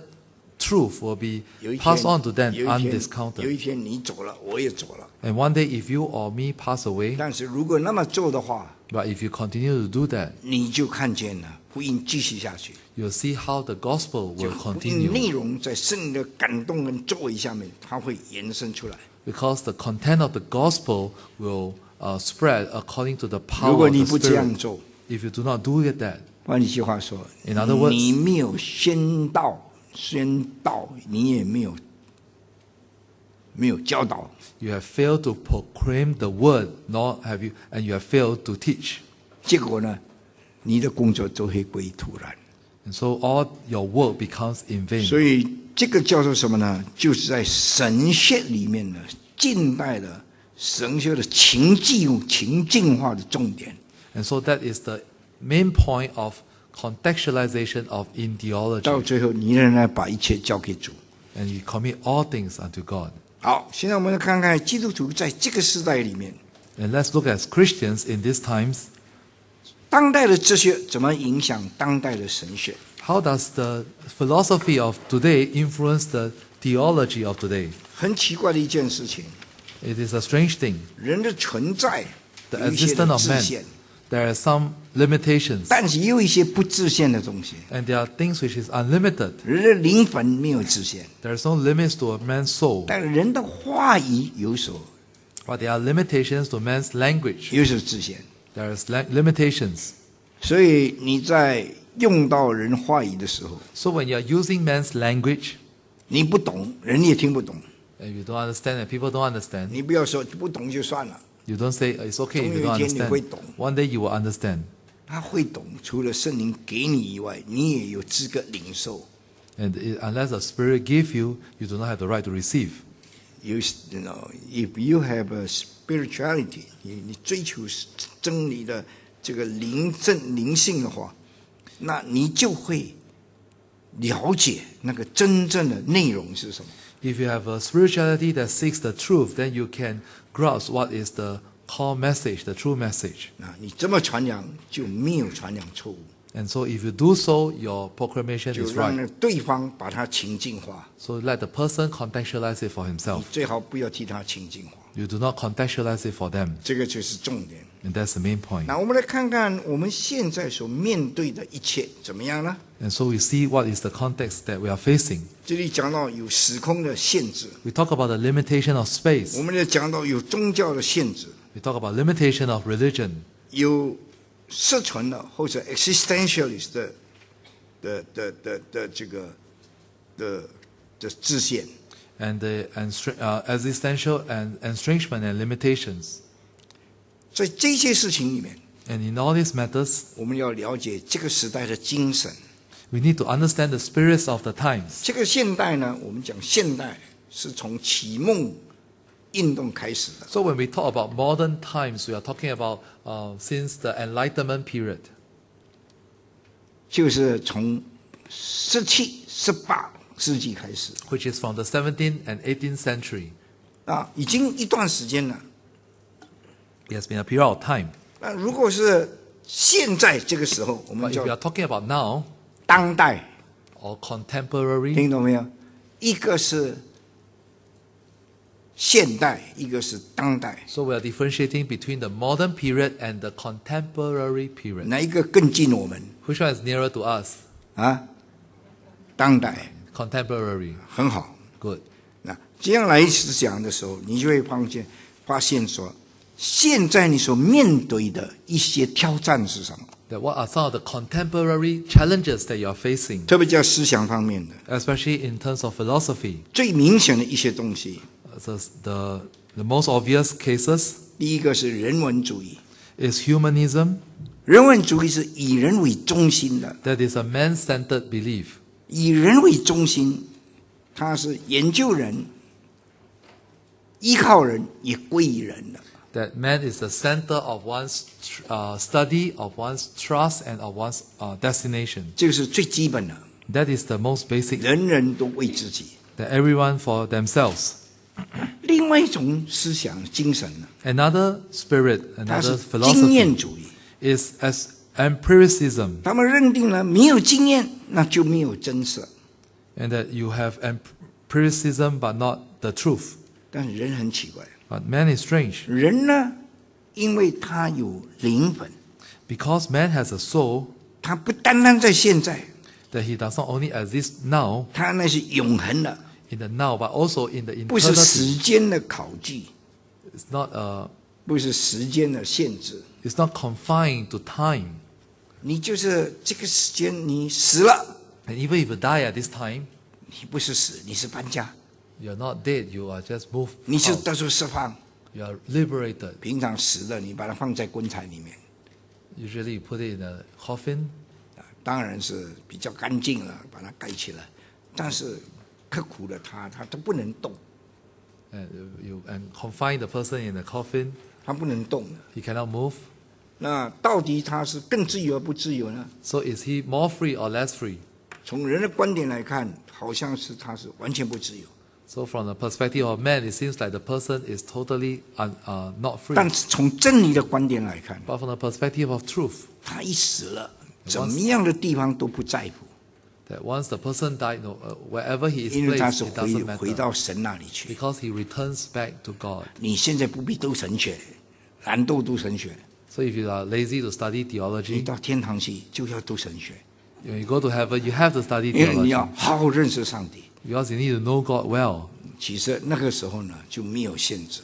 truth will be 有一天 passed on to them 有一天 undiscounted. 天你走了，我也走了。 And one day, if you or me pass away, 但是如果那么做的话， but if you continue to do that, 你就看见了福音继续下去。 you'll see how the gospel 就 will 福音 continue. 内容在圣灵的感动跟作为下面，它会延伸出来。 Because the content of the gospel will spread according to the 如 power 果 of 你 the 不这样 Spirit. 做， If you do not do it that, 换句话说， In other words- 你没有宣道，你也没有教导， you have failed to proclaim the word, nor have you, and you have failed to teach. 结果呢，你的工作都会归徒然。 And so all your work becomes in vain. 所以这个叫做什么呢？就是在神学里面的近代的神学的情境化的重点。 And so that is the main point of contextualization of in 到 theology. 最后，你仍然把一切交给主。 And you commit all things unto God. 好，现在我们来看看基督徒在这个时代里面， And let's look at Christians in these times. 当代的哲学怎么影响当代的神学？ How does the philosophy of today influence the theology of today? 很奇怪的一件事情， It is a strange thing. 人的存在 The 有一些 existence 的 of 自 man, 限， there are some limitations. 但是也有一些不自限的东西。 And there are things which is unlimited. 人的灵魂没有自限， There is no limits to a man's soul. 但人的话语有所 But there are limitations to man's language. 自限。 There is limitations. 所以你在用到人话语的时候， So when you are using man's language, 你不懂，人也听不懂。 and you don't understand and people don't understand, 你不要说不懂就算了， you don't say it's okay if you don't 总有一天你会懂。 understand. One day you will understand. 他会懂。除了圣灵给你以外，你也有资格领受。 And unless the Spirit give you, you do not have the right to receive. If you have a spirituality， 你追求真理的这个灵性的话，那你就会了解那个真正的内容是什么。 If you have a spirituality that seeks the truth, then you can grasp what is the core message, the true message. 那你这么传扬就没有传扬错误， And so if you do so, your proclamation 就 is 让 right. 对方把它情境化。 So let the person contextualize it for 你 himself. 最好不要替他情境化， You do not contextualize it for them. 这个就是重点。 And that's the main point. 那我们来看看我们现在所面对的一切怎么样呢？ And so we see what is the context that we are facing. 这里讲到有时空的限制， We talk about the limitation of space. 我们也讲到有宗教的限制， We talk about limitation of religion. 有社群的或者 existentialist 的这个的制限。 And the existential and estrangement and limitations. 在这些事情里面， And in all these matters, 我们要了解这个时代的精神。 we need to understand the spirits of the times. 这个现代呢，我们讲现代是从启蒙运动开始的， So when we talk about modern times, we are talking about since the Enlightenment period, 就是从17、18世纪开始 which is from the 17th and 18th century. 啊，已经一段时间了。 It has been a period of time. 那如果是现在这个时候，我 But 们 if we 叫 are talking about now 当代， or contemporary, 听懂没有？一个是现代，一个是当代， so we are differentiating between the modern period and the contemporary period. 哪一个更近我们 Which one is nearer to us? 啊？当代 Contemporary. 很好。 Good. 那这样来讲的时候，你就会发现说，现在你所面对的一些挑战是什么？ That what are some of the contemporary challenges that you are facing, 特别在思想方面的， especially in terms of philosophy? 最明显的一些东西， The most obvious cases 第一个是人文主义。 is humanism. 人文主义是以人为中心的， That is a man-centered belief. 以人为中心，它是研究人、依靠人，也归于人的。 That man is the center of one's study, of one's trust, and of one's destination. 这个是最基本的， That is the most basic. 人人都为自己。 That everyone for themselves. 另外一种思想精神呢， Another spirit, 它 another 是经验 philosophy 主义。 is as empiricism, 他们认定了没有经验，那就没有真实。 and that you have empiricism but not the truth. 但是人很奇怪， But man is strange 人呢，因为他有灵魂， because man has a soul 他不单单在现在， that he does not only exist now 他那是永恒的， in the now but also in the 不是 eternity. 时间的考据， It's not 不是时间的限制。 it's not confined to time. 你就是这个时间，你死了， And even if you die at this time, 你不是死，你是搬家， you're not dead, you are just moved 你是 out. 得到释放。 You are liberated. 平常死的，你把它放在棺材里面， Usually you put it in a coffin. 当然是比较干净了，把它盖起来。但是刻苦的他都不能动， And confine the person in a coffin. 他不能动。 He cannot move. 那到底他是更自由而不自由呢？ So is he more free or less free? 从人的观点来看，好像是他是完全不自由。 So from the perspective of man, it seems like the person is totally not free. 但是从真理的观点来看， But from the perspective of truth, 他一死了，怎么样的地方都不在乎， that once the person died, wherever he is 因为他 placed, 是 it doesn't 回 matter. 到神那里去。 Because he returns back to God. 你现在不必读神学，懒惰读神学， So if you are lazy to study 你 theology, 到天堂去就要读神学， when you go to heaven, you have to study 因为你 theology. 要好好认识上帝。 Because you need to know God well. 其实那个时候呢，就没有限制。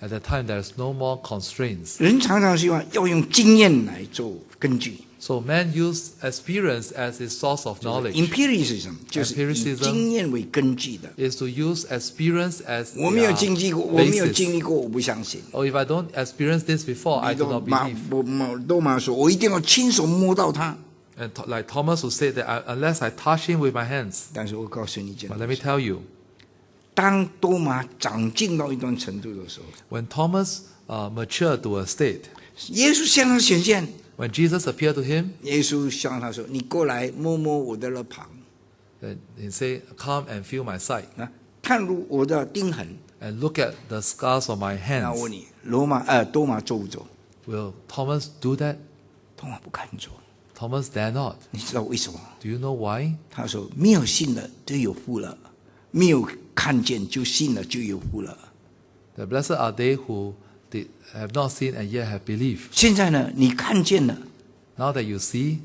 At that time, there's no more constraints. 人常常希望要用经验来做根据。 So man used experience as his source of knowledge. Empiricism 就是以 Empiricism 经验为根据的。 Is to use experience as 我没有 their 经历过，我没有 basis. 经历过，我不相信。 Or if I don't experience this before, I do not believe. 多马说，我一定要亲手摸到它。 And like Thomas who said that unless I touch him with my hands. 但是我告诉你一件 But let me tell you, 当多马长进到一段程度的时候， when Thomas matured to a state, 耶稣向他显现， when Jesus appeared to him, 耶稣向他说：“你过来摸摸我的肋旁， then he said, "Come and feel my side, 看入我的钉痕。 and look at the scars on my ”那我问 hands." 你，多马做不做？ Will Thomas do that? 多马不敢做。 Thomas dare not. 你知道为什么？ Do you know why? 他说：“没有信的就有福了，没有看见就信了就有福了。 The blessed are they who have not seen and yet have believed. 现在呢，你看见了， Now that you see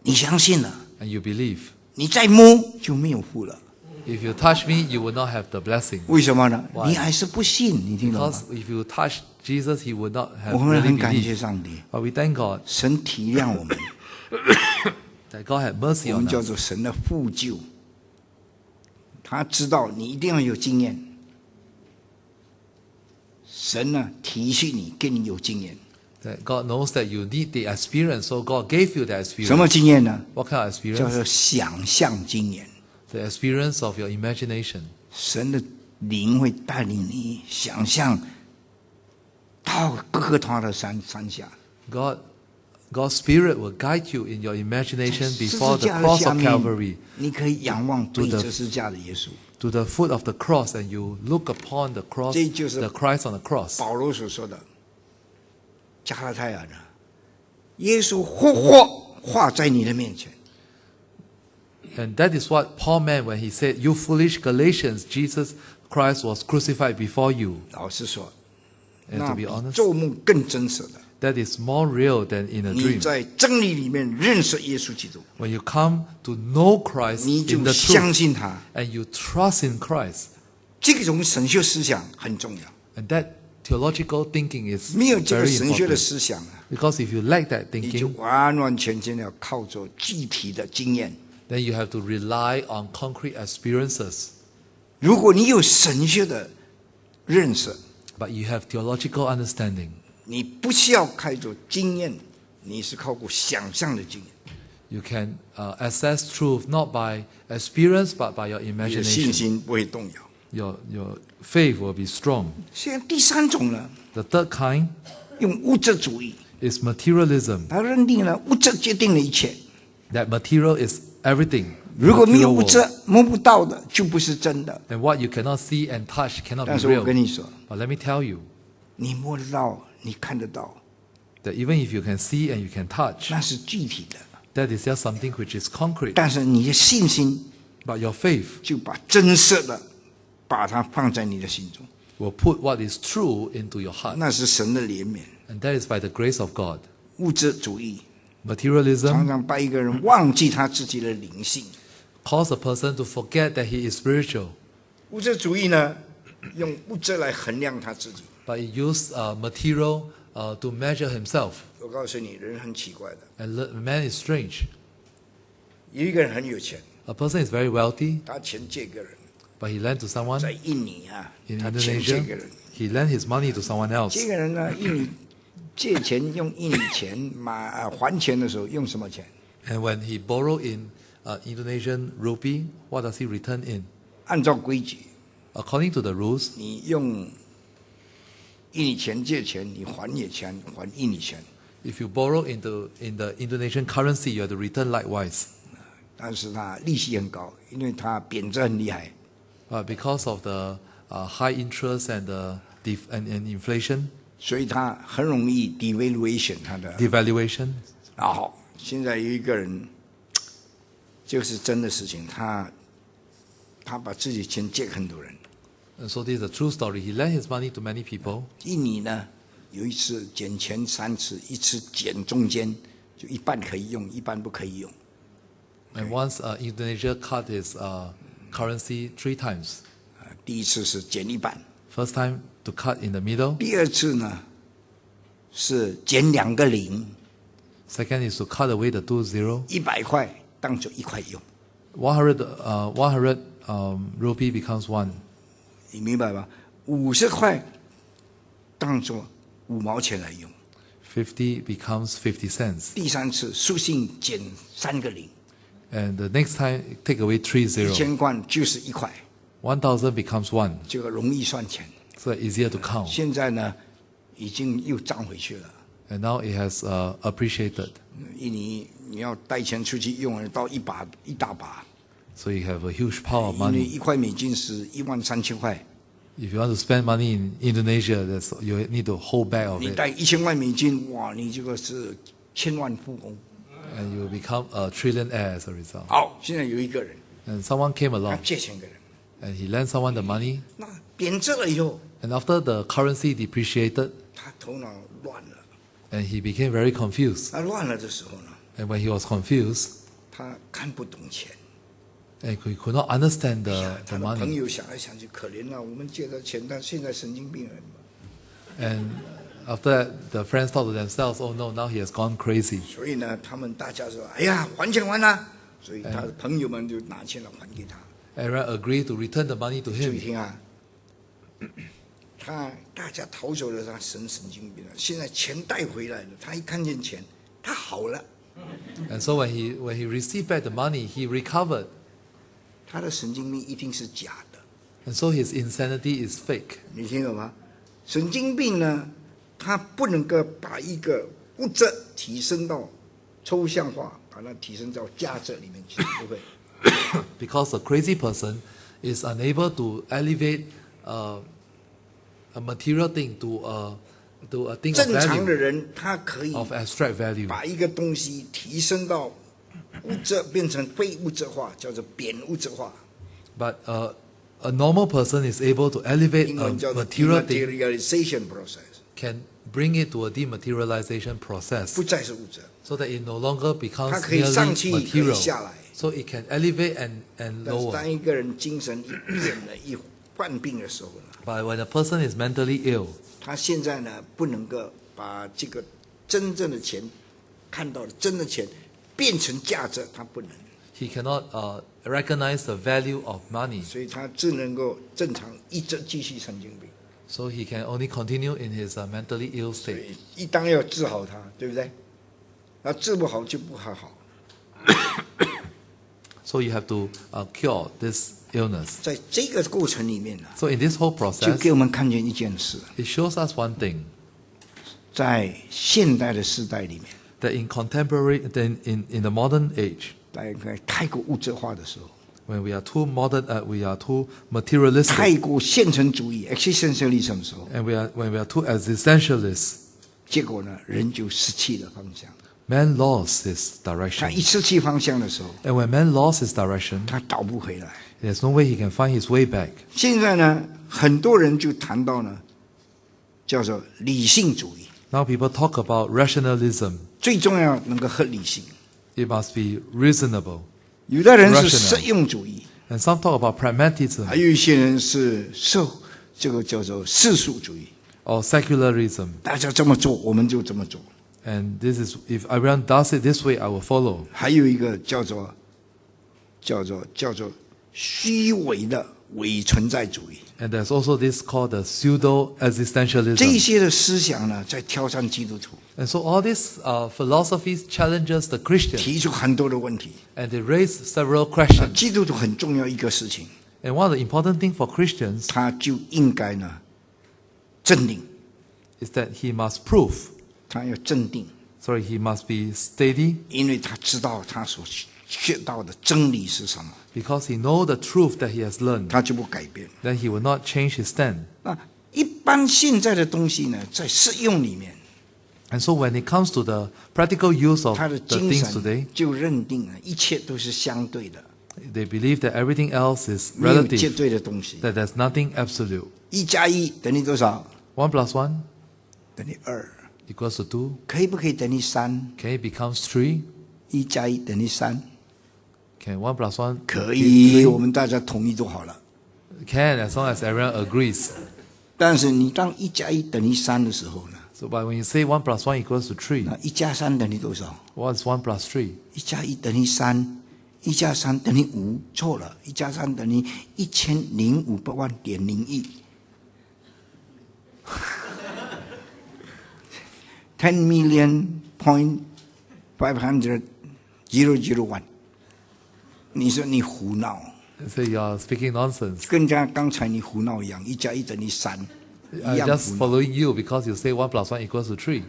你相信了， and you believe, 你再摸就没有福了。 if you touch me, you will not have the blessing. 为什么呢？ Why? 你还是不信，你听懂吗 Because？if you touch Jesus, he would not have 我们 really 很感谢 believed. 上帝， But we thank God 神体谅我们， that God had mercy 我 on 们叫 us. 做神的复救。他知道你一定要有经验，神呢提醒你，给你有经验。 That God knows that you need the experience, so God gave you the 什么 experience. 经验呢？ What kind of 叫 experience? 做想象经验。 The experience of your imagination. 神的灵会带领你想象到各个他的山下。God's Spirit will guide you in your imagination 十 before 字 the 架的 cross 下 of 面 Calvary, 你可以仰望对十字架的耶稣。to the foot of the cross, and you look upon the cross, 这就是 the Christ on the cross. 保罗所说的加拉太人啊，耶稣活活画在你的面前。 And that is what Paul meant when he said, "You foolish Galatians, Jesus Christ was crucified before you." 老实说， And 那 to 比 be honest, 做梦更真实的。 that is more real than in a 你 dream. 在真理里面认识耶稣基督， When you come to know Christ 你 in 就 the 相 truth 信他。 and you trust in Christ, 这种神学思想很重要。 and that theological thinking is 没有这个 very 神学的 important. 思想啊， Because if you lack that 你就 thinking, 完完全全要靠着具体的经验。 then you have to rely on concrete experiences. 如果你有神学的认识， But you have theological understanding. 你不需要靠着经验，你是靠过想象的经验。 You can assess truth not by experience but by your 你的信 imagination. 心不会动摇。 Your faith will be strong. 现在第三种呢， The third kind 用物质主义， is materialism. 他认定了物质决定了一切。 That material is everything. 如果没有 Material 物 world. 质摸不到的，就不是真的。 And what you cannot see and touch cannot 但 be 是我 real. 跟你说， But let me tell you 你摸得到，你看得到， that even if you can see and you can touch, 那是具体的。 that is just something which is concrete. 但是你的信心 But your faith 就把真实的把它放在你的心中， will put what is true into your heart. 那是神的怜悯。 And that is by the grace of God. 物质主义 Materialism 常常把一个人忘记他自己的灵性。 cause a person to forget that he is spiritual. 物质主义呢，用物质来衡量他自己。 But he used material to measure himself. 我告诉你，人很奇怪的， And man is strange. 有一个人很有钱， A person is very wealthy, 他钱借给人， but he lent to someone 在印尼啊， in 他钱借 Indonesia. 给人， He lent his money to someone else. 这个人呢，印尼借钱用印尼钱还钱的时候用什么钱？ And when he borrowed in Indonesian rupee, what does he return in? 按照规矩， According to the rules, 你用印尼钱借钱，你还也钱，还印尼钱。 if you borrow in the Indonesian currency, you have to return likewise. 但是它利息很高，因为它贬值很厉害。 But because of the high interest and and inflation, 所以它很容易 devaluation 它的。 devaluation. 好，现在有一个人，这个是真的事情，他把自己钱借给很多人。 And so this is a true story. He lent his money to many people. 印尼呢，有一次减钱3次，一次减中间，就一半可以用，一半不可以用。 And once Indonesia cut his currency 3 times. 第一次是减一半， First time to cut in the middle. 第二次呢是减2个0， Second is to cut away the 2 0. 100块当做1块用， 100 rupee becomes 1. 你明白吧？50块当做5毛钱来用。 50 becomes 50 cents. 第三次属性减3个0， And the next time, take away 3 0. 1000块就是1块， 1,000 becomes 1. 这个容易算钱。 So easier to count. 现在呢，已经又涨回去了。 And now it has appreciated. 印尼你要带钱出去用，到一大把， So you have a huge pile of 因为 money. 1块美金是13000块， If you want to spend money in Indonesia, you need to hold back of 你 it. 带1000块美金，哇，你这个是千万富翁。 And you become a trillionaire as a result. 好，现在有一个人， And someone came 他 along 借钱给人， and he lent someone the money. 那贬值了以后， And after the currency depreciated, 他头脑乱了。 and he became very confused. 他乱了的时候呢， And when he was confused, 他看不懂钱。 and he could not understand 哎呀 the 他的朋 money. 友想来想去，可怜了，我们借他钱，他现在神经病人嘛。 And after that, the friends thought to themselves, oh no, now he has gone crazy. 所以呢，他们大家说：“哎呀，还钱还啊！”所以他的朋友们就拿钱来还给他。 Everyone agreed to return the money to 注意 him. 听啊，大家逃走了，他神经病了。现在钱带回来了，他一看见钱，他好了。 And so when he received back the money, he recovered. 他的神经病一定是假的， And so his insanity is fake. 你听懂吗？神经病呢，他不能够把一个物质提升到抽象化，把它提升到价值里面去，不会。Because a crazy person is unable to elevate a material thing to a thing of 正常的 value, 人他可以 of abstract value. 把一个东西提升到物质变成非物质化，叫做扁物质化。 But a normal person is able to elevate 英 a 文叫做 material thing, dematerialization process， can bring it to a dematerialization 不 process, 再是物质， so that it no longer 它 becomes 可以上 merely 去，可以 material. 下来。 So it can elevate and 但是 lower. 当一个人精神一变了、一患病的时候呢， But when a person is mentally ill, 他现在呢不能够把这个真正的钱看到的真的钱变成价值，他不能， he cannot recognize the value of money. 所以他只能够正常一直继续神经病。 So he can only continue in his mentally ill 所 state. 以一当要治好他，对不对？那治不好就不还好。 So you have to cure this illness. 在这个过程里面呢， So in this whole 就 process, 给我们看见一件事， it shows us one thing, 在现代的时代里面， that in contemporary, then in the modern age, 大概太过物质化的时候， when we are too modern, we are too materialistic, 太过现成主义 （existentialism） 的时候， and when we are too existentialist, 结果呢，人就失去了方向。 man lost his 他 direction. 一失去方向的时候， And when man lost his direction, 他倒不回来。 there's no way he can find his way back. 现在呢，很多人就谈到呢，叫做理性主义， Now people talk about rationalism. 最重要能够合理性。 It must be reasonable. 有的人是 Rational 实用主义， And some talk about pragmatism 还有一些人是这个叫做世俗主义。 or secularism. 大家这么做，我们就这么做。 And this is, if everyone does it this way, I will follow. 还有一个叫做虚伪的伪存在主义。 And there's also this called the pseudo-existentialism. 这些的思想呢，在挑战基督徒， And so all these philosophies challenges the Christian, 提出很多的问题。 and they raise several questions. 基督徒很重要一个事情， And one of the important things for Christians 他就应该呢镇定， is that he must prove. 他要镇定， Sorry, he must be steady 因为他知道他所学到的真理是什么， because he knows the truth that he has learned. 他就不改变。 Then he will not change his stand. 那一般现在的东西呢，在实用里面， And so when it comes to the practical use of 他的 the 精 things 神 today, 就认定了一切都是相对的， they believe that everything else is 没有绝 relative, 对的东西。 that there's nothing absolute. 1+1等于多少？ 1 plus 1等于2。 equals to 2. 可以不可以等于3？ Can it becomes 3? 1+1等于3， Can 1 plus 1可 give 以， 3? 我们大家同意就好了。 Can, as long as everyone agrees. 但是你当1+1等于3的时候呢， So but when you say 1 plus 1 equals to 3, 那1+3等于多少？ what's 1 plus 3? 1+1等于3，1+3等于5，错了，1+3等于1005万点01。10,000,500,001，你说你胡闹， So you are speaking nonsense. 跟刚才你胡闹一样，1+1等于3，一 I'm 样 just 胡闹。 following you because you say 1 plus 1 equals to 3.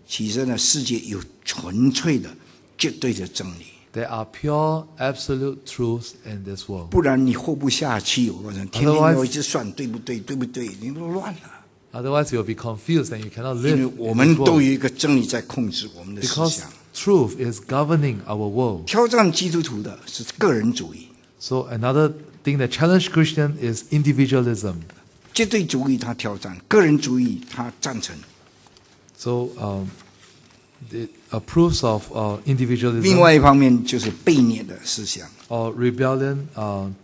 其实呢，世界有纯粹的、绝对的真理， There are pure, absolute truths in this world. 不然你活不下去。我讲，天天要一直算对不对，对不对？你都乱了。 Otherwise, you'll be confused and you cannot 因为 live 我 in 们 this 都有 world. 一个真理在控制我们的思 Because 想。 truth is governing our world. 挑战基督徒的是个人主义， So another thing that challenges Christian is individualism. 绝对主义他挑战，个人主义他赞成。 So it approves of 另 individualism 外一方面就是悖逆的思想， or rebellion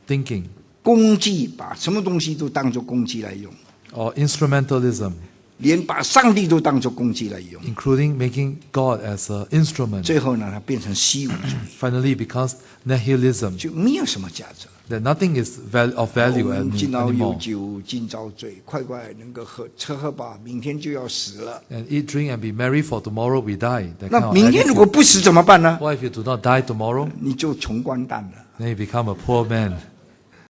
thinking 工具把什么东西都当作工具来用， or instrumentalism, 连把上帝都当作工具来用， including making God as an instrument. 最后呢，它变成虚无主义， Finally, it becomes nihilism, 就没有什么价值。 that nothing is of value 我们今朝有 anymore. 酒今朝醉，快快能够吃喝吧，明天就要死了。 And eat, drink, and be merry, for tomorrow we die. That kind 那 of 明天如果 attitude. 不死怎么办呢？ What if you do not die tomorrow? 你就穷光蛋了。 Then you become a poor man.